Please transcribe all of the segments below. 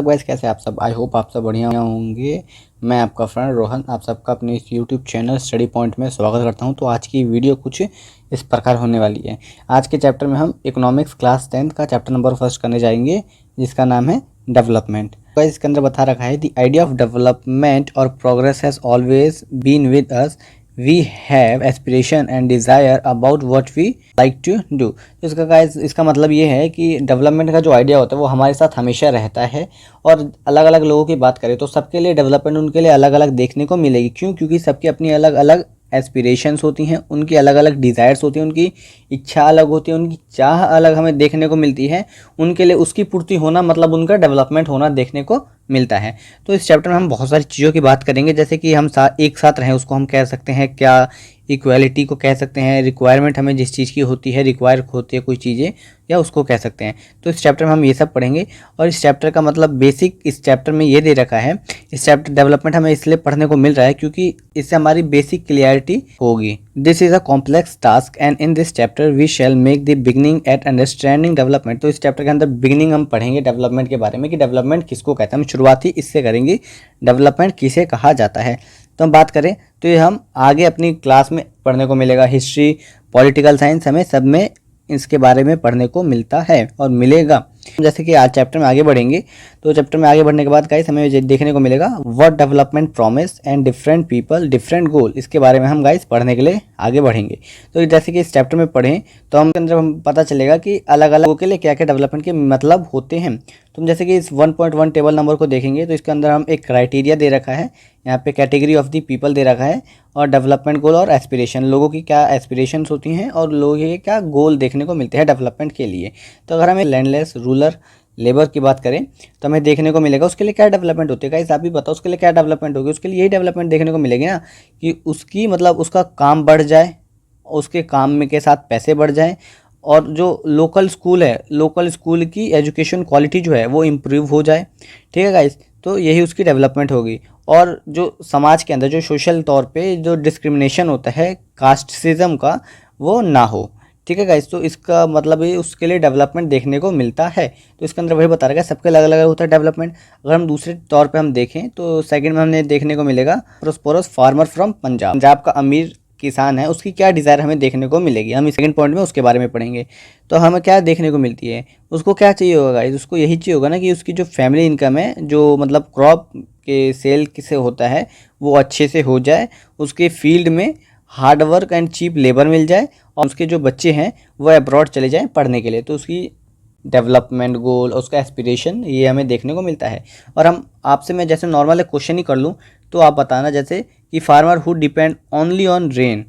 Guys, कैसे आप सब? आई होप आप सब बढ़िया होंगे। मैं आपका फ्रेंड रोहन आप सबका अपने इस यूट्यूब चैनल स्टडी पॉइंट में स्वागत करता हूं। तो आज की वीडियो कुछ इस प्रकार होने वाली है। आज के चैप्टर में हम इकोनॉमिक्स क्लास 10th का चैप्टर नंबर फर्स्ट करने जाएंगे, जिसका नाम है डेवलपमेंट। गाइस, इसके अंदर बता रखा है द आइडिया ऑफ डेवलपमेंट और progress has always been with us. We have aspiration and desire about what we like to do. तो इसका गाइस, इसका मतलब ये है कि डेवलपमेंट का जो आइडिया होता है वो हमारे साथ हमेशा रहता है। और अलग अलग लोगों की बात करें तो सबके लिए डेवलपमेंट उनके लिए अलग अलग देखने को मिलेगी। क्यों? क्योंकि सबकी अपनी अलग अलग एस्पिरेशंस होती हैं, उनकी अलग अलग डिज़ायर्स होती हैं, उनकी इच्छा अलग होती है, उनकी चाह अलग हमें देखने को मिलती है। उनके लिए उसकी पूर्ति होना मतलब उनका डेवलपमेंट होना देखने को मिलता है। तो इस चैप्टर में हम बहुत सारी चीज़ों की बात करेंगे, जैसे कि हम एक साथ रहें उसको हम कह सकते हैं क्या, इक्वालिटी को कह सकते हैं, रिक्वायरमेंट हमें जिस चीज़ की होती है, रिक्वायर होती है कोई चीज़ें, या उसको कह सकते हैं। तो इस चैप्टर में हम ये सब पढ़ेंगे। और इस चैप्टर का मतलब बेसिक इस चैप्टर में ये दे रखा है। इस चैप्टर डेवलपमेंट हमें इसलिए पढ़ने को मिल रहा है क्योंकि इससे हमारी बेसिक क्लियरिटी होगी। This is a complex task and in this chapter we shall make the beginning at understanding development. तो इस चैप्टर के अंदर बिगनिंग हम पढ़ेंगे डेवलपमेंट के बारे में कि डेवलपमेंट किसको कहते हैं। हम शुरुआती इससे करेंगे, डेवलपमेंट किसे कहा जाता है। तो हम बात करें तो ये हम आगे अपनी क्लास में पढ़ने को मिलेगा। हिस्ट्री, पॉलिटिकल साइंस, हमें सब में इसके बारे में पढ़ने को मिलता है और मिलेगा। जैसे कि आज चैप्टर में आगे बढ़ेंगे तो चैप्टर में आगे बढ़ने के बाद गाइस हमें देखने को मिलेगा what development promise and different people different गोल। इसके बारे में हम गाइस पढ़ने के लिए आगे बढ़ेंगे। तो जैसे कि इस चैप्टर में पढ़ें तो हम अंदर हम पता चलेगा कि अलग अलग लोगों के लिए क्या क्या डेवलपमेंट के मतलब होते हैं। तो जैसे कि इस 1.1 टेबल नंबर को देखेंगे तो इसके अंदर हम एक क्राइटेरिया दे रखा है, यहाँ पे category of the people they रखा है, और डेवलपमेंट गोल और एस्पिरेशन, लोगों की क्या एस्पिरेशंस होती हैं और लोगों के क्या गोल देखने को मिलते हैं डेवलपमेंट के लिए। तो अगर हमें लैंडलेस रूरल लेबर की बात करें तो हमें देखने को मिलेगा उसके लिए क्या डेवलपमेंट होती है। गाइस आप भी बताओ उसके लिए क्या डेवलपमेंट होगी। उसके लिए यही डेवलपमेंट देखने को मिलेगी ना कि उसकी मतलब उसका काम बढ़ जाए, उसके काम में के साथ पैसे बढ़ जाएं, और जो लोकल स्कूल है, लोकल स्कूल की एजुकेशन क्वालिटी जो है वो इम्प्रूव हो जाए। ठीक है गाइस, तो यही उसकी डेवलपमेंट होगी। और जो समाज के अंदर जो सोशल तौर पे जो डिस्क्रिमिनेशन होता है कास्टिज्म का, वो ना हो। ठीक है गाइस, तो इसका मतलब ये उसके लिए डेवलपमेंट देखने को मिलता है। तो इसके अंदर वही बता रखा है सबके अलग अलग होता है डेवलपमेंट। अगर हम दूसरे तौर पे हम देखें तो सेकंड में हमने देखने को मिलेगा prosperous farmer from Punjab. Punjab का अमीर किसान है, उसकी क्या डिज़ायर हमें देखने को मिलेगी। हम इस सेकंड पॉइंट में उसके बारे में पढ़ेंगे। तो हमें क्या देखने को मिलती है, उसको क्या चाहिए होगा गाइस, उसको यही चाहिए होगा ना कि उसकी जो फैमिली इनकम है, जो मतलब क्रॉप के सेल किसे होता है, वो अच्छे से हो जाए, उसके फील्ड में hard work and cheap labour मिल जाए, और उसके जो बच्चे हैं वो अब्रॉड चले जाएं पढ़ने के लिए। तो उसकी डेवलपमेंट गोल, उसका एस्पिरेशन, ये हमें देखने को मिलता है। और हम आपसे मैं जैसे नॉर्मल एक क्वेश्चन ही कर लूँ तो आप बताना, जैसे कि farmer who depend only on rain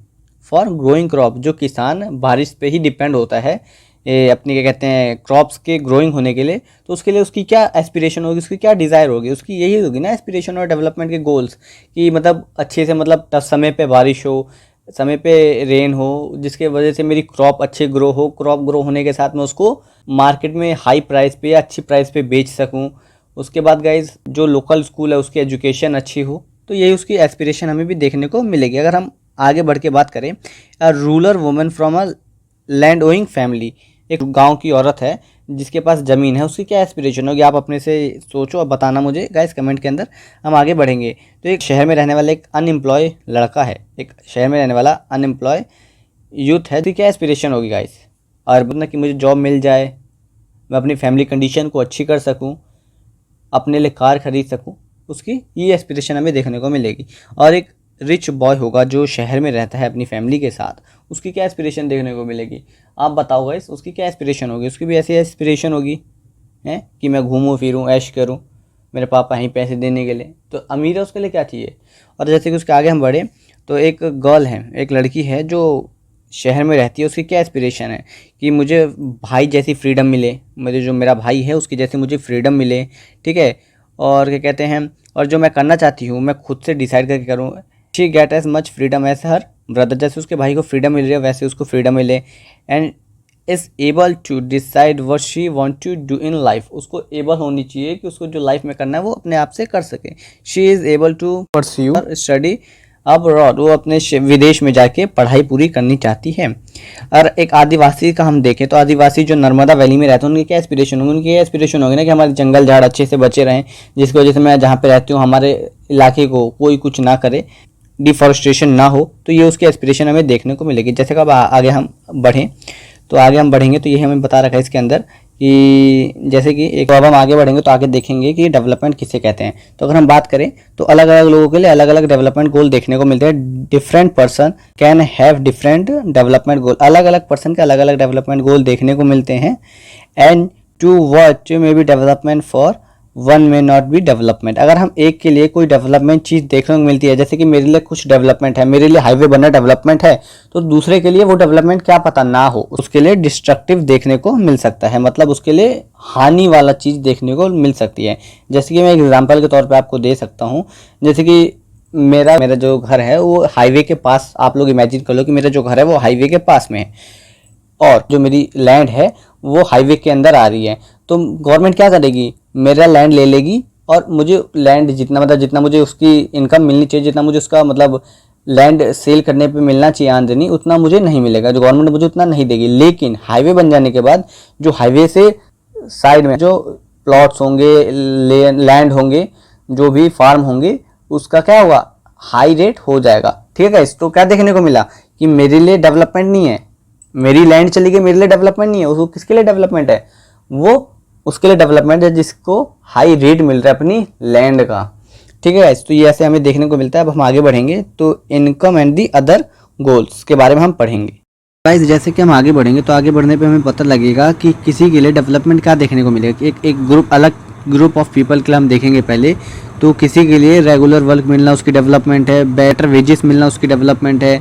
for growing crop, जो किसान बारिश पे ही डिपेंड होता है ये अपनी क्या कहते हैं क्रॉप्स के ग्रोइंग होने के लिए, तो उसके लिए उसकी क्या एस्पिरेशन होगी, उसकी क्या डिज़ायर होगी, उसकी यही होगी ना एस्पिरेशन और डेवलपमेंट के गोल्स, कि मतलब अच्छे से मतलब समय पे बारिश हो, समय पे रेन हो, जिसके वजह से मेरी क्रॉप अच्छे ग्रो हो, क्रॉप ग्रो होने के साथ मैं उसको मार्केट में हाई प्राइस पे या अच्छी प्राइस पे बेच सकूं। उसके बाद गाइज जो लोकल स्कूल है उसकी एजुकेशन अच्छी हो। तो यही उसकी एस्पिरेशन हमें भी देखने को मिलेगी। अगर हम आगे बढ़ के बात करें, a rural women from a land owing family, एक गांव की औरत है जिसके पास ज़मीन है, उसकी क्या एस्पिरेशन होगी, आप अपने से सोचो और बताना मुझे गाइस कमेंट के अंदर। हम आगे बढ़ेंगे तो एक शहर में रहने वाला एक अनएम्प्लॉय लड़का है, एक शहर में रहने वाला अनएम्प्लॉय यूथ है, तो क्या एस्पिरेशन होगी गाइस, और मतलब कि मुझे जॉब मिल जाए, मैं अपनी फैमिली कंडीशन को अच्छी कर सकूँ, अपने लिए कार खरीद सकूँ, उसकी ये एस्पिरेशन हमें देखने को मिलेगी। और एक रिच बॉय होगा जो शहर में रहता है अपनी फैमिली के साथ, उसकी क्या एस्पिरेशन देखने को मिलेगी। आप बताओ गाइस उसकी क्या एस्पिरेशन होगी। उसकी भी ऐसी एस्पिरेशन होगी हैं कि मैं घूमूं फिरूं, ऐश करूं, मेरे पापा ही पैसे देने के लिए। तो अमीर है, उसके लिए क्या चाहिए। और जैसे कि उसके आगे हम बढ़े तो एक गर्ल है, एक लड़की है जो शहर में रहती है, उसकी क्या एस्पिरेशन है कि मुझे भाई जैसी फ्रीडम मिले, मुझे जो मेरा भाई है उसकी जैसे मुझे फ्रीडम मिले। ठीक है, और क्या कहते हैं, और जो मैं करना चाहती हूँ मैं खुद से डिसाइड करके करूँ। She get as much freedom as her brother, जैसे उसके भाई को फ्रीडम मिल रही है वैसे उसको फ्रीडम मिले। And is able to decide what she want to do in life, उसको एबल होनी चाहिए कि उसको जो लाइफ में करना है वो अपने आप से कर सके। She is able to pursue study abroad, वो अपने विदेश में जाके पढ़ाई पूरी करनी चाहती है। और एक आदिवासी का हम देखें तो आदिवासी जो नर्मदा वैली में रहते हैं उनकी क्या एस्पिरेशन होगी, उनकी ये एस्पिरेशन होगी ना कि हमारे जंगल झाड़ अच्छे से बचे रहें, जिसकी वजह से मैं जहाँ पे रहती हूँ हमारे इलाके को कोई कुछ ना करे, डिफॉरेस्टेशन ना हो। तो ये उसकी एस्पिरेशन हमें देखने को मिलेगी। जैसे कि अब आगे हम बढ़ें तो आगे हम बढ़ेंगे तो ये हमें बता रखा है इसके अंदर कि जैसे कि एक, अब हम आगे बढ़ेंगे तो आगे देखेंगे कि डेवलपमेंट किसे कहते हैं। तो अगर हम बात करें तो अलग अलग लोगों के लिए अलग अलग डेवलपमेंट गोल देखने को मिलते हैं। Different person can have different development goal, अलग अलग पर्सन के अलग अलग डेवलपमेंट गोल देखने को मिलते हैं। And to watch may be development for one may not be development. अगर हम एक के लिए कोई डेवलपमेंट चीज़ देखने को मिलती है, जैसे कि मेरे लिए कुछ डेवलपमेंट है, मेरे लिए हाईवे बनना डेवलपमेंट है, तो दूसरे के लिए वो डेवलपमेंट क्या पता ना हो, उसके लिए डिस्ट्रक्टिव देखने को मिल सकता है, मतलब उसके लिए हानि वाला चीज़ देखने को मिल सकती है। जैसे कि मैं एक एग्जाम्पल के तौर पर आपको दे सकता हूँ, जैसे कि मेरा जो घर है वो हाईवे के पास, आप लोग इमेजिन कर लो कि मेरा जो घर है वो हाईवे के पास में है और जो मेरी लैंड है वो हाईवे के अंदर आ रही है। तो गवर्नमेंट क्या करेगी, मेरा लैंड ले लेगी और मुझे लैंड जितना, मतलब जितना मुझे उसकी इनकम मिलनी चाहिए, जितना मुझे उसका मतलब लैंड सेल करने पे मिलना चाहिए आमदनी, उतना मुझे नहीं मिलेगा, जो गवर्नमेंट मुझे उतना नहीं देगी। लेकिन हाईवे बन जाने के बाद जो हाईवे से साइड में जो प्लॉट्स होंगे, लैंड होंगे, जो भी फार्म होंगे, उसका क्या होगा, हाई रेट हो जाएगा। ठीक है, तो क्या देखने को मिला कि मेरे लिए डेवलपमेंट नहीं है, मेरी लैंड चली गई, मेरे लिए डेवलपमेंट नहीं है, उसको किसके लिए डेवलपमेंट है, वो उसके लिए डेवलपमेंट है जिसको हाई रेट मिल रहा है अपनी लैंड का। ठीक है, तो ये ऐसे हमें देखने को मिलता है। अब हम आगे बढ़ेंगे तो income and the other goals के बारे में हम पढ़ेंगे। गाइस, जैसे कि हम आगे बढ़ेंगे तो आगे बढ़ने पे हमें पता लगेगा कि किसी के लिए डेवलपमेंट क्या देखने को मिलेगा। एक ग्रुप, अलग ग्रुप ऑफ पीपल के लिए हम देखेंगे पहले। तो किसी के लिए रेगुलर वर्क मिलना उसकी डेवलपमेंट है, बेटर वेजेस मिलना उसकी डेवलपमेंट है,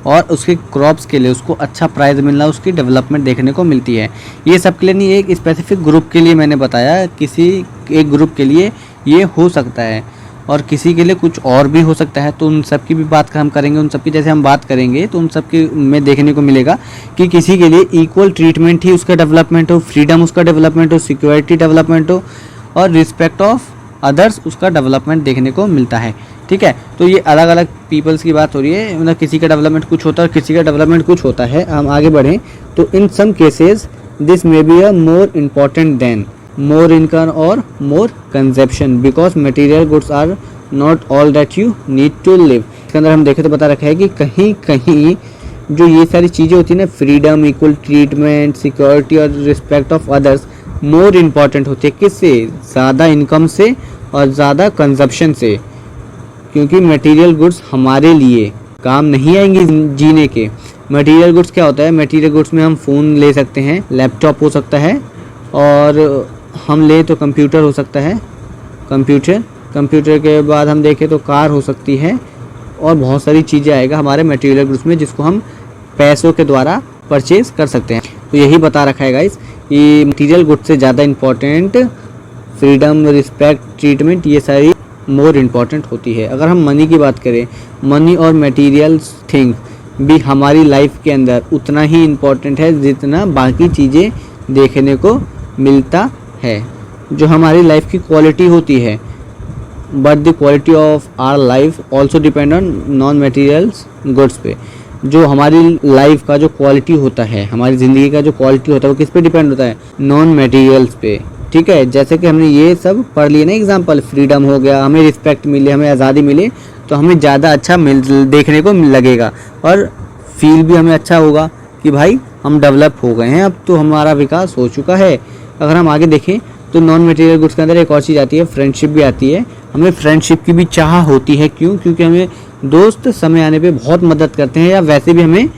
और उसके क्रॉप्स के लिए उसको अच्छा प्राइस मिलना उसकी डेवलपमेंट देखने को मिलती है। ये सब के लिए नहीं, एक स्पेसिफिक ग्रुप के लिए मैंने बताया, किसी एक ग्रुप के लिए ये हो सकता है और किसी के लिए कुछ और भी हो सकता है। तो उन सब की भी बात हम करेंगे, उन सब की जैसे हम बात करेंगे तो उन सब की में देखने को मिलेगा कि किसी के लिए इक्वल ट्रीटमेंट ही उसका डेवलपमेंट हो, फ्रीडम उसका डेवलपमेंट हो, सिक्योरिटी डेवलपमेंट हो, और रिस्पेक्ट ऑफ अदर्स उसका डेवलपमेंट देखने को मिलता है। ठीक है, तो ये अलग अलग पीपल्स की बात हो रही है, मतलब किसी का डेवलपमेंट कुछ होता है और किसी का डेवलपमेंट कुछ होता है। हम आगे बढ़ें तो in some cases this may be a more important than more income or more consumption because material goods are not all that you need to live. इसके अंदर हम देखें तो पता रखा है कि कहीं कहीं जो ये सारी चीज़ें होती है ना, फ्रीडम, इक्वल ट्रीटमेंट, सिक्योरिटी और respect of others, more important होती है किससे, ज़्यादा इनकम से और ज़्यादा कंजप्शन से। क्योंकि मटेरियल गुड्स हमारे लिए काम नहीं आएंगे जीने के। मटेरियल गुड्स क्या होता है, मटेरियल गुड्स में हम फ़ोन ले सकते हैं, लैपटॉप हो सकता है, और हम ले तो कंप्यूटर हो सकता है, कंप्यूटर के बाद हम देखें तो कार हो सकती है, और बहुत सारी चीज़ें आएगा हमारे मटेरियल गुड्स में जिसको हम पैसों के द्वारा परचेज़ कर सकते हैं। तो यही बता रखा है गाइस कि मटेरियल गुड्स से ज़्यादा इम्पोर्टेंट फ्रीडम, रिस्पेक्ट, ट्रीटमेंट, ये सारी मोर इम्पॉर्टेंट होती है। अगर हम मनी की बात करें, मनी और मटेरियल्स थिंग भी हमारी लाइफ के अंदर उतना ही इम्पॉर्टेंट है जितना बाकी चीज़ें देखने को मिलता है। जो हमारी लाइफ की क्वालिटी होती है, but the quality of our life also depend on non materials goods पे। जो हमारी लाइफ का जो क्वालिटी होता है, हमारी ज़िंदगी का जो क्वालिटी होता है वो किस पे डिपेंड होता है, नॉन मटेरियल्स पे। ठीक है, जैसे कि हमने ये सब पढ़ लिए ना एग्जांपल, फ्रीडम हो गया, हमें रिस्पेक्ट मिले, हमें आज़ादी मिले, तो हमें ज़्यादा अच्छा देखने को लगेगा और फील भी हमें अच्छा होगा कि भाई हम डेवलप हो गए हैं, अब तो हमारा विकास हो चुका है। अगर हम आगे देखें तो नॉन मटेरियल गुड्स के अंदर एक और चीज़ आती है, फ्रेंडशिप भी आती है। हमें फ्रेंडशिप की भी चाह होती है, क्यों, क्योंकि हमें दोस्त समय आने पे बहुत मदद करते हैं, या वैसे भी हमें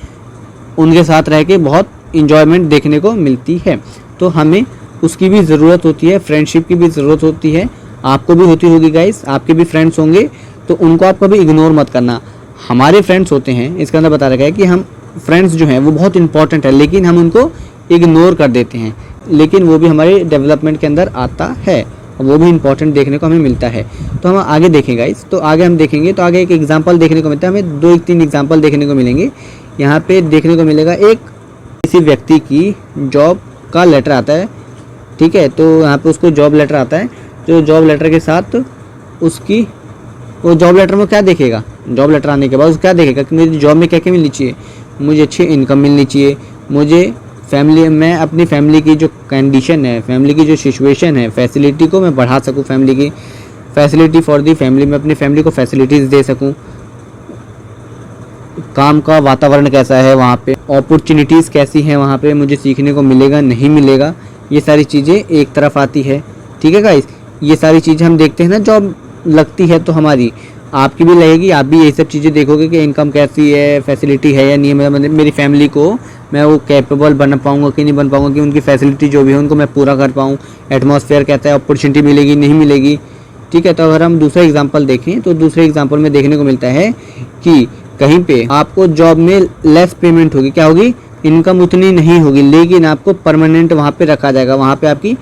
उनके साथ रह के बहुत इंजॉयमेंट देखने को मिलती है। तो हमें उसकी भी ज़रूरत होती है, फ्रेंडशिप की भी ज़रूरत होती है। आपको भी होती होगी गाइस, आपके भी फ्रेंड्स होंगे, तो उनको आप कभी इग्नोर मत करना। हमारे फ्रेंड्स होते हैं, इसके अंदर बता रखा है कि हम फ्रेंड्स जो हैं वो बहुत इंपॉर्टेंट है, लेकिन हम उनको इग्नोर कर देते हैं, लेकिन वो भी हमारे डेवलपमेंट के अंदर आता है, वो भी इंपॉर्टेंट देखने को हमें मिलता है। तो हम आगे देखें गाइस, तो आगे हम देखेंगे तो आगे एक एग्जांपल देखने को मिलता है, हमें 2-3 एग्जांपल देखने को मिलेंगे। यहाँ पे देखने को मिलेगा एक किसी व्यक्ति की जॉब का लेटर आता है। ठीक है, तो यहाँ पे उसको जॉब लेटर आता है, जो जॉब लेटर के साथ उसकी वो जॉब लेटर में क्या देखेगा, जॉब लेटर आने के बाद उसको क्या देखेगा कि मेरी जॉब में क्या क्या मिलनी चाहिए, मुझे अच्छी इनकम मिलनी चाहिए, मुझे फैमिली, मैं अपनी फैमिली की जो कंडीशन है, फैमिली की जो सिचुएशन है, फैसिलिटी को मैं बढ़ा सकूँ, फैमिली की फैसिलिटी फॉर दी फैमिली, मैं अपनी फैमिली को फैसिलिटीज़ दे सकूँ, काम का वातावरण कैसा है वहाँ पे, अपॉर्चुनिटीज़ कैसी हैं वहाँ पे, मुझे सीखने को मिलेगा नहीं मिलेगा, ये सारी चीज़ें एक तरफ आती है। ठीक है गाइस, ये सारी चीज़ें हम देखते हैं ना, जॉब लगती है तो हमारी, आपकी भी लगेगी, आप भी यही सब चीज़ें देखोगे कि इनकम कैसी है, फैसिलिटी है या नहीं है, मतलब मेरी फैमिली को मैं वो कैपेबल बन पाऊँगा कि नहीं बन पाऊँगा, कि उनकी फैसिलिटी जो भी है उनको मैं पूरा कर पाऊँ, एटमॉस्फेयर कहता है, अपॉर्चुनिटी मिलेगी नहीं मिलेगी। ठीक है, तो अगर हम दूसरा एग्जाम्पल देखें तो दूसरे एग्जाम्पल में देखने को मिलता है कि कहीं पे आपको जॉब में लेस पेमेंट होगी, क्या होगी, इनकम उतनी नहीं होगी, लेकिन आपको परमानेंट वहाँ पे रखा जाएगा, वहाँ पे आपकी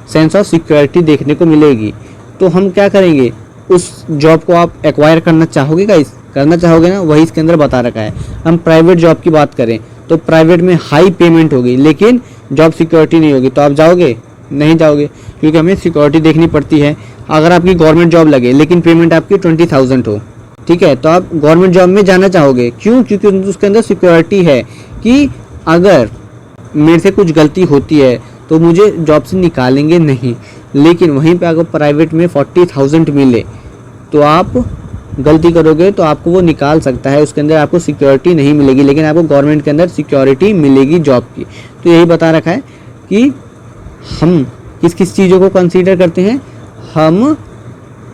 सेंस ऑफ सिक्योरिटी देखने को मिलेगी। तो हम क्या करेंगे, उस जॉब को आप एक्वायर करना चाहोगे गाइस, करना चाहोगे ना, वही इसके अंदर बता रखा है। हम प्राइवेट जॉब की बात करें तो प्राइवेट में हाई पेमेंट होगी लेकिन जॉब सिक्योरिटी नहीं होगी, तो आप जाओगे, नहीं जाओगे, क्योंकि हमें सिक्योरिटी देखनी पड़ती है। अगर आपकी गवर्नमेंट जॉब लगे लेकिन पेमेंट आपकी 20,000 हो, ठीक है, तो आप गवर्नमेंट जॉब में जाना चाहोगे, क्यों, क्योंकि उसके अंदर सिक्योरिटी है कि अगर मेरे से कुछ गलती होती है तो मुझे जॉब से निकालेंगे नहीं। लेकिन वहीं पे अगर प्राइवेट में 40,000 मिले तो आप गलती करोगे तो आपको वो निकाल सकता है, उसके अंदर आपको सिक्योरिटी नहीं मिलेगी, लेकिन आपको गवर्नमेंट के अंदर सिक्योरिटी मिलेगी जॉब की। तो यही बता रखा है कि हम किस किस चीज़ों को कंसीडर करते हैं, हम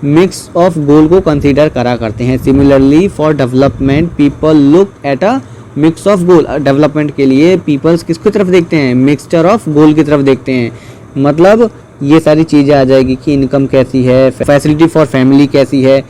मिक्स ऑफ गोल को कंसीडर करा करते हैं। Similarly for development people look at a mix of goal, development के लिए पीपल्स किसकी तरफ देखते हैं, मिक्सचर ऑफ गोल की तरफ देखते हैं। मतलब ये सारी चीज़ें आ जाएगी कि इनकम कैसी है, फैसिलिटी फॉर फैमिली कैसी है,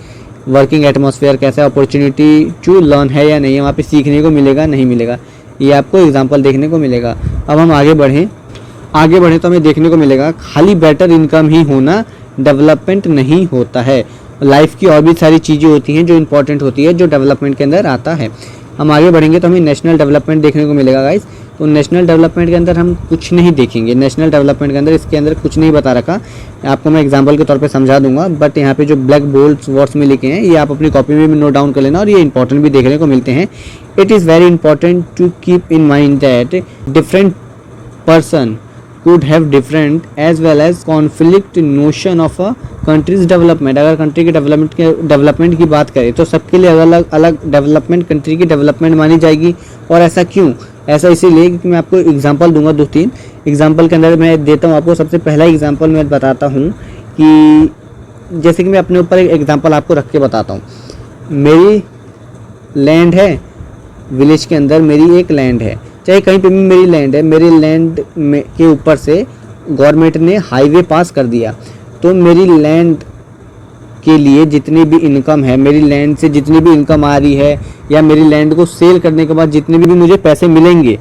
वर्किंग एटमॉस्फेयर कैसा है, अपॉर्चुनिटी टू लर्न है या नहीं है, वहाँ पे सीखने को मिलेगा नहीं मिलेगा, ये आपको एग्जांपल देखने को मिलेगा। अब हम आगे बढ़ें तो हमें देखने को मिलेगा खाली बेटर इनकम ही होना डेवलपमेंट नहीं होता है, लाइफ की और भी सारी चीज़ें होती हैं जो इंपॉर्टेंट होती है, जो डेवलपमेंट के अंदर आता है। हम आगे बढ़ेंगे तो हमें नेशनल डेवलपमेंट देखने को मिलेगा गाइस। तो नेशनल डेवलपमेंट के अंदर हम कुछ नहीं देखेंगे, नेशनल डेवलपमेंट के अंदर इसके अंदर कुछ नहीं बता रखा, आपको मैं एग्जांपल के तौर पे समझा दूंगा, बट यहाँ पे जो ब्लैक बोल्ड वर्ड्स में लिखे हैं ये आप अपनी कॉपी में भी नोट डाउन कर लेना, और ये इंपॉर्टेंट भी देखने को मिलते हैं। It is very important to keep in mind that different person could have different as well as conflict notion of a country's development। अगर कंट्री के डेवलपमेंट की बात करें तो सबके लिए अलग अलग डेवलपमेंट, कंट्री की डेवलपमेंट मानी जाएगी। और ऐसा क्यों, ऐसा इसीलिए क्योंकि मैं आपको एग्जांपल दूंगा, 2-3 एग्जांपल के अंदर मैं देता हूँ आपको। सबसे पहला एग्जांपल मैं बताता हूँ कि जैसे कि मैं अपने ऊपर एक एग्जांपल आपको रख के बताता हूँ। मेरी लैंड है, विलेज के अंदर मेरी एक लैंड है, चाहे कहीं पे भी मेरी लैंड है, मेरी लैंड में के ऊपर से गवर्नमेंट ने हाईवे पास कर दिया, तो मेरी लैंड के लिए जितनी भी इनकम है, मेरी लैंड से जितनी भी इनकम आ रही है, या मेरी लैंड को सेल करने के बाद जितने भी मुझे पैसे मिलेंगे,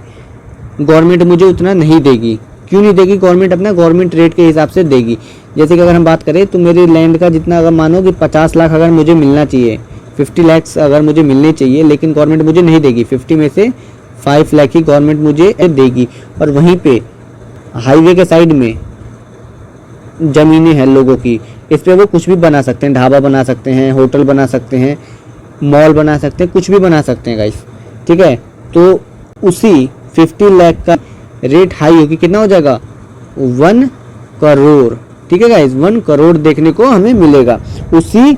गवर्नमेंट मुझे उतना नहीं देगी। क्यों नहीं देगी, गवर्नमेंट अपना गवर्नमेंट रेट के हिसाब से देगी। जैसे कि अगर हम बात करें तो मेरी लैंड का जितना, अगर मानो कि 50 लाख अगर मुझे मिलना चाहिए, 50 लाख अगर मुझे मिलने चाहिए, लेकिन गवर्नमेंट मुझे नहीं देगी, 50 में से 5 लाख ही गवर्नमेंट मुझे देगी। और वहीं पे हाईवे के साइड में ज़मीनें हैं लोगों की, इस पे वो कुछ भी बना सकते हैं, ढाबा बना सकते हैं, होटल बना सकते हैं, मॉल बना सकते हैं, कुछ भी बना सकते हैं गाइस। ठीक है, तो उसी 50 लाख का रेट हाई होगी, कितना हो जाएगा, 1 करोड़। ठीक है गाइस, 1 करोड़ देखने को हमें मिलेगा उसी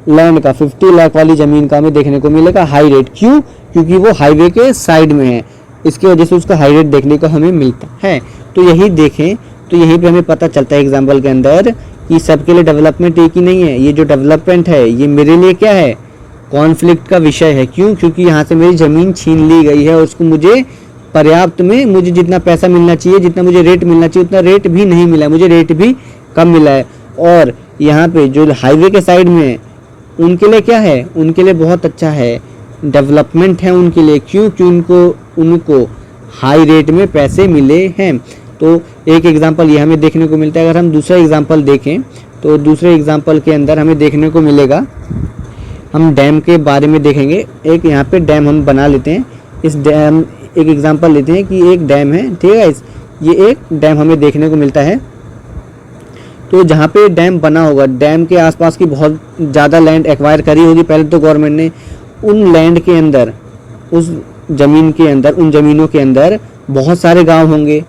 लैंड का, 50 लाख वाली ज़मीन का हमें देखने को मिलेगा हाई रेट। क्यों, क्योंकि वो हाईवे के साइड में है, इसकी वजह से उसका हाई रेट देखने को हमें मिलता है। तो यही देखें तो यहीं पे हमें पता चलता है एग्जाम्पल के अंदर कि सबके लिए डेवलपमेंट एक ही नहीं है। ये जो डेवलपमेंट है ये मेरे लिए क्या है, कॉन्फ्लिक्ट का विषय है। क्यों, क्योंकि यहाँ से मेरी ज़मीन छीन ली गई है और उसको मुझे पर्याप्त में, मुझे जितना पैसा मिलना चाहिए, जितना मुझे रेट मिलना चाहिए, उतना रेट भी नहीं मिला है, मुझे रेट भी कम मिला है। और यहाँ पे जो हाईवे के साइड में है उनके लिए क्या है, उनके लिए बहुत अच्छा है, डेवलपमेंट है उनके लिए। क्यों, क्योंकि उनको हाई रेट में पैसे मिले हैं। तो एक एग्जांपल ये हमें देखने को मिलता है। अगर हम दूसरा एग्जांपल देखें तो दूसरे एग्जांपल के अंदर हमें देखने को मिलेगा, हम डैम के बारे में देखेंगे। एक यहाँ पे डैम हम बना लेते हैं, इस डैम एक एग्जांपल लेते हैं कि एक डैम है, ठीक है। ये एक डैम हमें देखने को मिलता है। तो जहाँ पे डैम बना होगा, डैम के आसपास की बहुत ज़्यादा लैंड एक्वायर करी होगी पहले तो गवर्नमेंट ने, उन लैंड के अंदर, उस ज़मीन के अंदर, उन ज़मीनों के अंदर बहुत सारे गांव होंगे,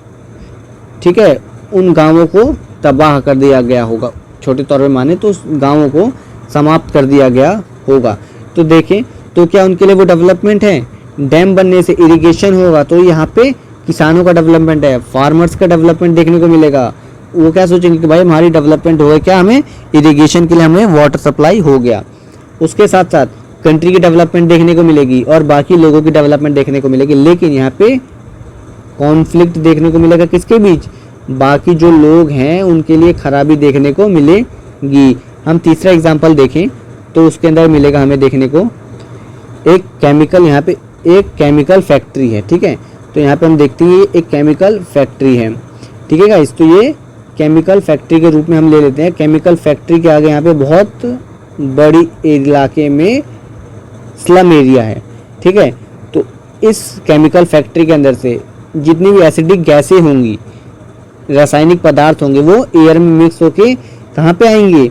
ठीक है। उन गांवों को तबाह कर दिया गया होगा, छोटे तौर पे माने तो उस गांवों को समाप्त कर दिया गया होगा। तो देखें तो क्या उनके लिए वो डेवलपमेंट है? डैम बनने से इरिगेशन होगा तो यहाँ पे किसानों का डेवलपमेंट है, फार्मर्स का डेवलपमेंट देखने को मिलेगा। वो क्या सोचेंगे कि भाई हमारी डेवलपमेंट हो गया, क्या हमें इरिगेशन के लिए हमें वाटर सप्लाई हो गया। उसके साथ साथ कंट्री की डेवलपमेंट देखने को मिलेगी और बाकी लोगों की डेवलपमेंट देखने को मिलेगी। लेकिन यहाँ पे कॉन्फ्लिक्ट देखने को मिलेगा किसके बीच? बाकी जो लोग हैं उनके लिए खराबी देखने को मिलेगी। हम तीसरा एग्जांपल देखें तो उसके अंदर मिलेगा हमें देखने को एक केमिकल, यहाँ पे एक केमिकल फैक्ट्री है, ठीक है। तो यहाँ पे हम देखते हैं एक केमिकल फैक्ट्री है, ठीक है गाइस। तो ये केमिकल फैक्ट्री के रूप में हम ले लेते हैं। केमिकल फैक्ट्री के आगे यहाँ पे बहुत बड़ी इलाके में स्लम एरिया है, ठीक है। तो इस केमिकल फैक्ट्री के अंदर से जितनी भी एसिडिक गैसें होंगी, रासायनिक पदार्थ होंगे, वो एयर में मिक्स होके कहाँ पे आएंगे?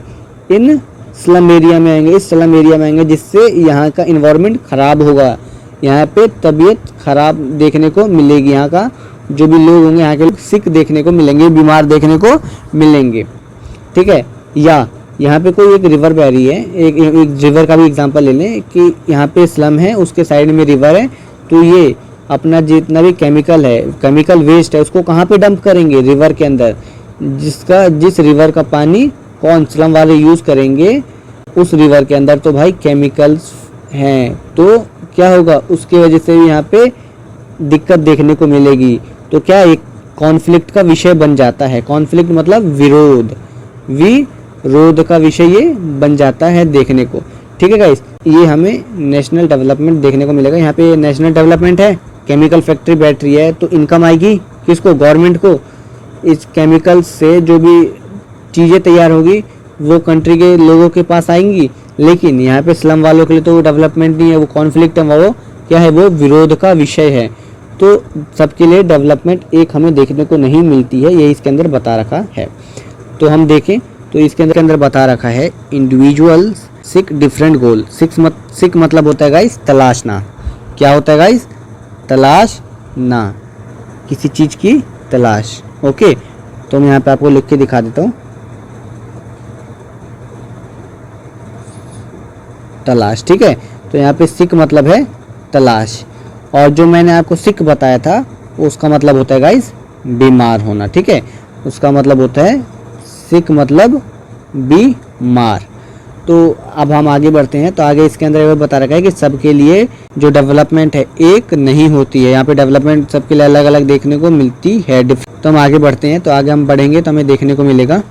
इन स्लम एरिया में आएंगे, इस स्लम एरिया में आएंगे, जिससे यहाँ का इन्वायरमेंट खराब होगा, यहाँ पे तबीयत खराब देखने को मिलेगी। यहाँ का जो भी लोग होंगे, यहाँ के लोग सिक देखने को मिलेंगे, बीमार देखने को मिलेंगे, ठीक है। या यहाँ पे कोई एक रिवर बह रही है, एक रिवर का भी एग्जांपल ले लें कि यहाँ पे स्लम है, उसके साइड में रिवर है, तो ये अपना जितना भी केमिकल है, केमिकल वेस्ट है, उसको कहाँ पे डंप करेंगे? रिवर के अंदर। जिस रिवर का पानी कौन स्लम वाले यूज़ करेंगे, उस रिवर के अंदर तो भाई केमिकल्स हैं, तो क्या होगा? उसकी वजह से भी यहाँ पे दिक्कत देखने को मिलेगी। तो क्या एक कॉन्फ्लिक्ट का विषय बन जाता है। कॉन्फ्लिक्ट मतलब विरोध, विरोध का विषय ये बन जाता है देखने को, ठीक है गाइस। ये हमें नेशनल डेवलपमेंट देखने को मिलेगा। यहाँ पे नेशनल डेवलपमेंट है, केमिकल फैक्ट्री बैठ रही है, तो इनकम आएगी किसको? गवर्नमेंट को। इस केमिकल से जो भी चीज़ें तैयार होगी वो कंट्री के लोगों के पास आएंगी। लेकिन यहाँ पे स्लम वालों के लिए तो वो डेवलपमेंट नहीं है, वो कॉन्फ्लिक्ट है, वो क्या है? वो विरोध का विषय है। तो सबके लिए डेवलपमेंट एक हमें देखने को नहीं मिलती है, ये इसके अंदर बता रखा है। तो हम देखें तो इसके अंदर बता रखा है इंडिविजुअल्स सीक डिफरेंट गोल। सिक मतलब होता है गाइस तलाशना। क्या होता है गाइस? तलाशना, किसी चीज़ की तलाश। ओके, तो मैं यहाँ पे आपको लिख के दिखा देता हूँ, तलाश, ठीक है। तो यहाँ पे सिक मतलब है तलाश, और जो मैंने आपको सिक बताया था उसका मतलब होता है गाइस बीमार होना, ठीक है। उसका मतलब होता है सिक मतलब बीमार। तो अब हम आगे बढ़ते हैं। तो आगे इसके अंदर ये बता रखा है कि सबके लिए जो डेवलपमेंट है एक नहीं होती है। यहाँ पे डेवलपमेंट सबके लिए अलग अलग देखने को मिलती है। तो हम आगे बढ़ते हैं। तो आगे हम बढ़ेंगे तो हमें देखने को मिलेगा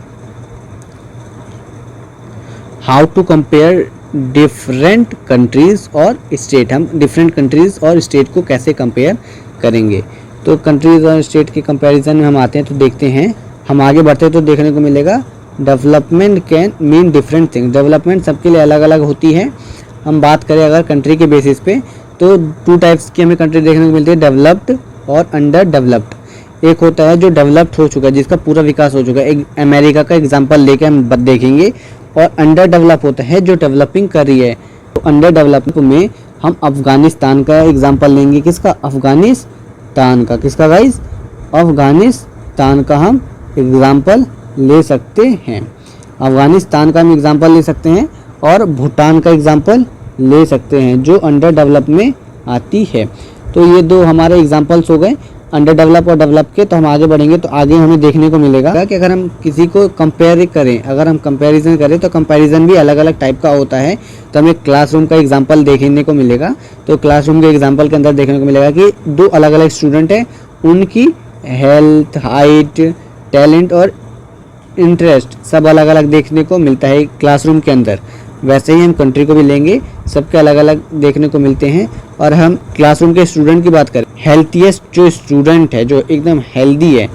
how to compare different countries और स्टेट। हम डिफरेंट कंट्रीज और स्टेट को कैसे कंपेयर करेंगे। तो कंट्रीज और स्टेट के कंपैरिजन में हम आते हैं। तो देखते हैं, हम आगे बढ़ते हैं तो देखने को मिलेगा development can mean different thing. Development सबके लिए अलग अलग होती है। हम बात करें अगर कंट्री के बेसिस पे तो टू टाइप्स की हमें कंट्री देखने को मिलती है, डेवलप्ड और अंडर डेवलप्ड। एक होता है जो डेवलप्ड हो चुका है, जिसका पूरा विकास हो चुका है, एक अमेरिका का एग्जांपल लेके हम देखेंगे। और अंडर डेवलप होता है जो डेवलपिंग कर रही है। तो अंडर डेवलपिंग में हम अफगानिस्तान का एग्जांपल लेंगे। किसका? अफगानिस्तान का। किसका गाइस? अफगानिस्तान का हम एग्जांपल ले सकते हैं। अफगानिस्तान का हम एग्जांपल ले सकते हैं और भूटान का एग्जांपल ले सकते हैं, जो अंडर डेवलप में आती है। तो ये दो हमारे एग्जांपल्स हो गए, अंडर डेवलप और डेवलप के। तो हम आगे बढ़ेंगे तो आगे हमें देखने को मिलेगा कि अगर हम किसी को कंपेयर करें, अगर हम कंपैरिजन करें तो कंपैरिजन भी अलग अलग टाइप का होता है। तो हमें क्लासरूम का एग्जांपल देखने को मिलेगा। तो क्लासरूम के एग्जांपल के अंदर देखने को मिलेगा कि दो अलग अलग स्टूडेंट हैं, उनकी हेल्थ, हाइट, टैलेंट और इंटरेस्ट सब अलग अलग देखने को मिलता है क्लासरूम के अंदर। वैसे ही हम कंट्री को भी लेंगे, सबके अलग अलग देखने को मिलते हैं। और हम क्लासरूम के स्टूडेंट की बात करें, हेल्थीएस्ट जो स्टूडेंट है, जो एकदम हेल्दी है,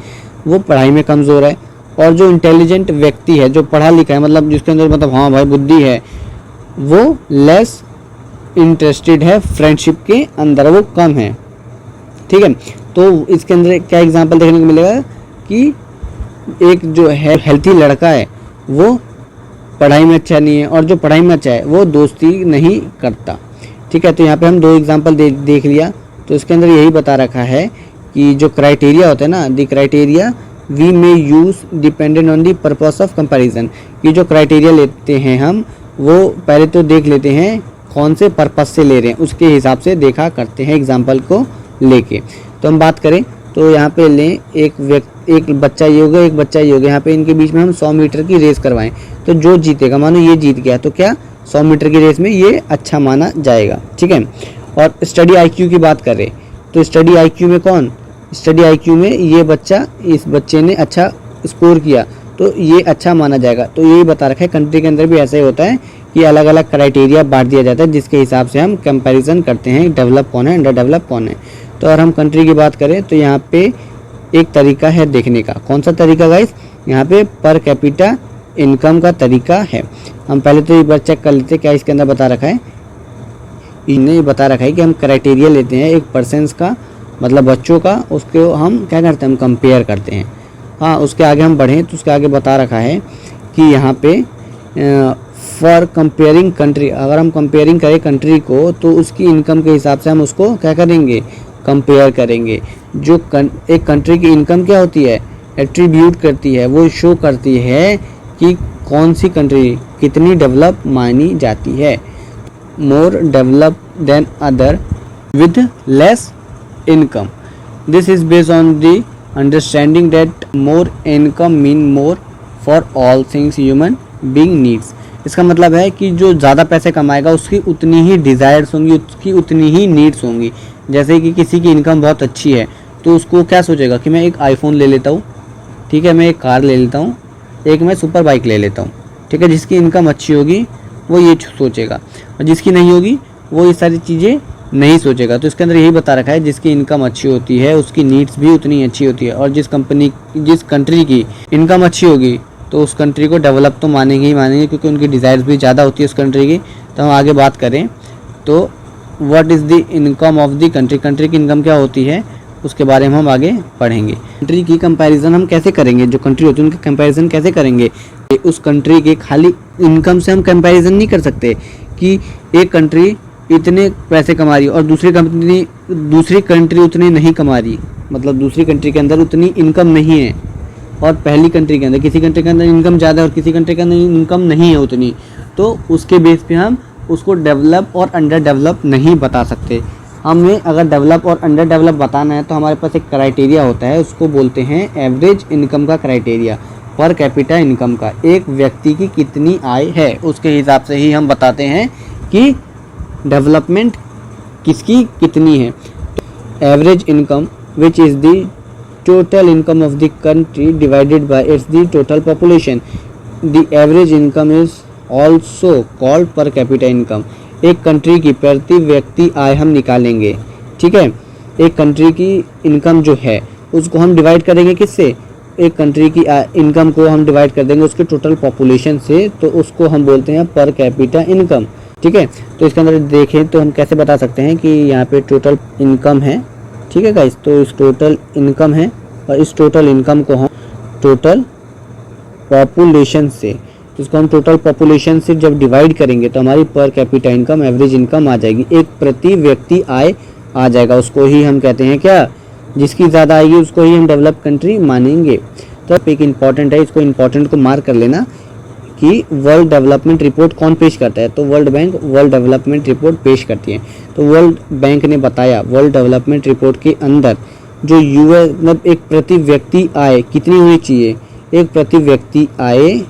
वो पढ़ाई में कमज़ोर है। और जो इंटेलिजेंट व्यक्ति है, जो पढ़ा लिखा है, मतलब जिसके अंदर मतलब हाँ भाई बुद्धि है, वो लेस इंटरेस्टेड है फ्रेंडशिप के अंदर, वो कम है, ठीक है। तो इसके अंदर क्या एग्जांपल देखने को मिलेगा कि एक जो है हेल्थी लड़का है वो पढ़ाई में अच्छा नहीं है, और जो पढ़ाई में अच्छा है वो दोस्ती नहीं करता। ठीक है, तो यहाँ पे हम दो एग्जांपल देख लिया। तो इसके अंदर यही बता रखा है कि जो क्राइटेरिया होता है ना, the criteria we may use dependent on the purpose of comparison, कि जो क्राइटेरिया लेते हैं हम वो पहले तो देख लेते हैं कौन से पर्पस से ले रहे हैं, उसके हिसाब से देखा करते हैं एग्जाम्पल को लेके। तो हम बात करें तो यहाँ पे लें एक बच्चा ये हो गया, एक बच्चा ये हो गया। यहाँ पे इनके बीच में हम 100 मीटर की रेस करवाएं, तो जो जीतेगा, मानो ये जीत गया, तो क्या 100 मीटर की रेस में ये अच्छा माना जाएगा। ठीक है, और स्टडी आईक्यू की बात करें तो स्टडी आईक्यू में कौन, स्टडी आईक्यू में ये बच्चा, इस बच्चे ने अच्छा स्कोर किया तो ये अच्छा माना जाएगा। तो यही बता रखा है, कंट्री के अंदर भी ऐसा ही होता है कि अलग अलग क्राइटेरिया बांट दिया जाता है जिसके हिसाब से हम कंपैरिजन करते हैं, डेवलप कौन है, अंडर डेवलप कौन है। तो अगर हम कंट्री की बात करें तो यहाँ पे एक तरीका है देखने का। कौन सा तरीका गाइस? यहाँ पे पर कैपिटा इनकम का तरीका है। हम पहले तो एक बार चेक कर लेते क्या इसके अंदर बता रखा है। इन्हें बता रखा है कि हम क्राइटेरिया लेते हैं एक पर्सन्स का, मतलब बच्चों का, उसको हम क्या करते हैं, हम कंपेयर करते हैं। हाँ, उसके आगे हम बढ़ें तो उसके आगे बता रखा है कि यहाँ पे फॉर कंपेयरिंग कंट्री, अगर हम कंपेयरिंग करें कंट्री को तो उसकी इनकम के हिसाब से हम उसको क्या करेंगे, कंपेयर करेंगे। जो एक कंट्री की इनकम क्या होती है, एट्रीब्यूट करती है, वो शो करती है कि कौन सी कंट्री कितनी डेवलप मानी जाती है। More develop than other with less income, this is based on the understanding that more income mean more for all things human being needs. इसका मतलब है कि जो ज़्यादा पैसे कमाएगा उसकी उतनी ही डिज़ायर्स होंगी, उसकी उतनी ही नीड्स होंगी। जैसे कि किसी की इनकम बहुत अच्छी है तो उसको क्या सोचेगा कि मैं एक आईफोन ले लेता हूँ, ठीक है, मैं एक कार ले लेता हूँ, एक मैं सुपर बाइक ले लेता हूँ। ठीक है, जिसकी इनकम अच्छी होगी वो ये सोचेगा, और जिसकी नहीं होगी वो ये सारी चीज़ें नहीं सोचेगा। तो इसके अंदर यही बता रखा है, जिसकी इनकम अच्छी होती है उसकी नीड्स भी उतनी अच्छी होती है, और जिस कंट्री की इनकम अच्छी होगी तो उस कंट्री को डेवलप तो मानेंगे ही मानेंगे, क्योंकि उनकी डिज़ायर्स भी ज़्यादा होती है उस कंट्री की। तो हम आगे बात करें तो what is the income of the country, country की इनकम क्या होती है उसके बारे में हम आगे पढ़ेंगे। कंट्री की कंपैरिजन हम कैसे करेंगे, जो कंट्री होती है उनकी कंपैरिजन कैसे करेंगे। उस कंट्री के खाली इनकम से हम कंपैरिजन नहीं कर सकते कि एक कंट्री इतने पैसे कमा रही है और दूसरी कंट्री उतने नहीं कमा रही, मतलब दूसरी कंट्री के अंदर उतनी इनकम नहीं है, और पहली कंट्री के अंदर, किसी कंट्री के अंदर इनकम ज़्यादा है और किसी कंट्री के अंदर इनकम नहीं है उतनी, तो उसके बेस पे हम उसको डेवलप और अंडर डेवलप नहीं बता सकते। हमें अगर डेवलप और अंडर डेवलप बताना है तो हमारे पास एक क्राइटेरिया होता है, उसको बोलते हैं एवरेज इनकम का क्राइटेरिया, पर कैपिटा इनकम का। एक व्यक्ति की कितनी आय है उसके हिसाब से ही हम बताते हैं कि डेवलपमेंट किसकी कितनी है। Average income which is the total income of the country divided by its the total population. The average income is also called per capita income. एक कंट्री की प्रति व्यक्ति आय हम निकालेंगे, ठीक है। एक कंट्री की इनकम जो है उसको हम डिवाइड करेंगे किससे, एक कंट्री की इनकम को हम डिवाइड कर देंगे उसके टोटल पॉपुलेशन से, तो उसको हम बोलते हैं पर कैपिटा इनकम। ठीक है, तो इसके अंदर देखें तो हम कैसे बता सकते हैं कि यहाँ पे टोटल इनकम है, ठीक है गाइस। तो इस टोटल इनकम है और इस टोटल इनकम को हम टोटल पॉपुलेशन से, तो इसको हम टोटल पॉपुलेशन से जब डिवाइड करेंगे तो हमारी per capita income, average income आ जाएगी, एक प्रति व्यक्ति आय आ जाएगा। उसको ही हम कहते हैं क्या, जिसकी ज़्यादा आएगी उसको ही हम डेवलप कंट्री मानेंगे। तो एक इम्पॉर्टेंट है, इसको इम्पॉर्टेंट को मार्क कर लेना कि वर्ल्ड डेवलपमेंट रिपोर्ट कौन पेश करता है, तो world bank world development report पेश करती है। तो वर्ल्ड बैंक ने बताया वर्ल्ड डेवलपमेंट रिपोर्ट के अंदर जो यूएस मतलब एक प्रति व्यक्ति आय कितनी होनी चाहिए, एक प्रति व्यक्ति आय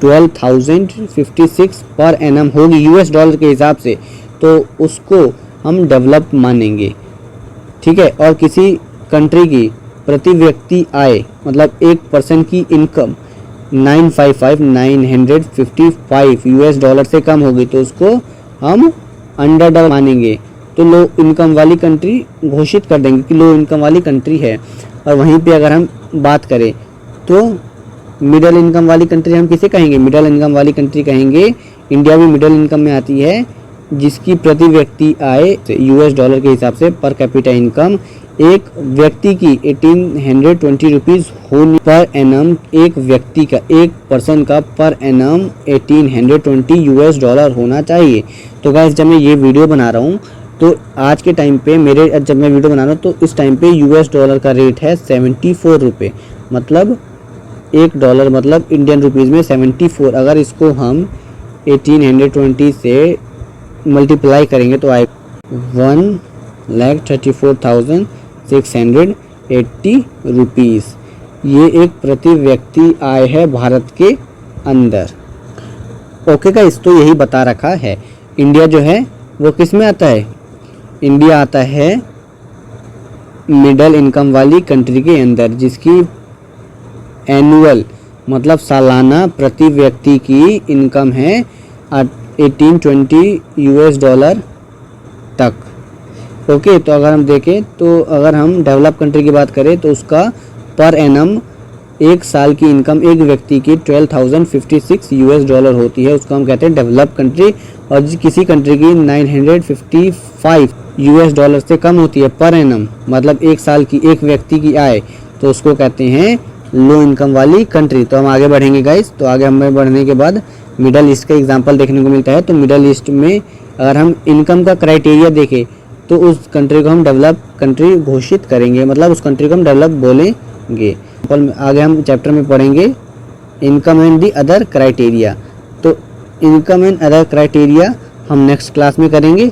12,056 पर एनम होगी यूएस डॉलर के हिसाब से, तो उसको हम डेवलप मानेंगे। ठीक है, और किसी कंट्री की प्रति व्यक्ति आय मतलब एक पर्सन की इनकम 955 यूएस डॉलर से कम होगी तो उसको हम अंडर डेवलप मानेंगे, तो लो इनकम वाली कंट्री घोषित कर देंगे कि लो इनकम वाली कंट्री है। और वहीं पे अगर हम बात करें तो मिडिल इनकम वाली कंट्री हम किसे कहेंगे, मिडिल इनकम वाली कंट्री कहेंगे। इंडिया भी मिडिल इनकम में आती है, जिसकी प्रति व्यक्ति आय यूएस डॉलर के हिसाब से पर कैपिटा इनकम एक व्यक्ति की 1820 रुपीज़ होने पर एनम, एक व्यक्ति का, एक पर्सन का पर एनम 1820 यूएस डॉलर होना चाहिए। तो गाइस जब मैं ये वीडियो बना रहा हूँ तो आज के टाइम पे जब मैं वीडियो बना रहा हूँ तो इस टाइम पे यूएस डॉलर का रेट है 74 रुपये, मतलब $1 मतलब इंडियन रुपीज़ में 74। अगर इसको हम 1820 से मल्टीप्लाई करेंगे तो आए 1,34,680 रुपीज़। ये एक प्रति व्यक्ति आय है भारत के अंदर। ओके गाइस, तो यही बता रखा है। इंडिया जो है वो किस में आता है? इंडिया आता है मिडिल इनकम वाली कंट्री के अंदर, जिसकी एनुअल मतलब सालाना प्रति व्यक्ति की इनकम है 1820 यूएस डॉलर तक। ओके, तो अगर हम देखें तो अगर हम डेवलप कंट्री की बात करें तो उसका पर एनम एक साल की इनकम एक व्यक्ति की 12,056 यूएस डॉलर होती है, उसको हम कहते हैं डेवलप कंट्री। और किसी कंट्री की 955 यूएस डॉलर से कम होती है पर एनम, मतलब एक साल की एक व्यक्ति की आय, तो उसको कहते हैं लो इनकम वाली कंट्री। तो हम आगे बढ़ेंगे गाइस। तो आगे हमें बढ़ने के बाद मिडल ईस्ट का एग्जांपल देखने को मिलता है। तो मिडल ईस्ट में अगर हम इनकम का क्राइटेरिया देखें तो उस कंट्री को हम डेवलप कंट्री घोषित करेंगे, मतलब उस कंट्री को हम डेवलप बोलेंगे। आगे हम चैप्टर में पढ़ेंगे income and the other criteria. तो इनकम एंड अदर क्राइटेरिया हम नेक्स्ट क्लास में करेंगे।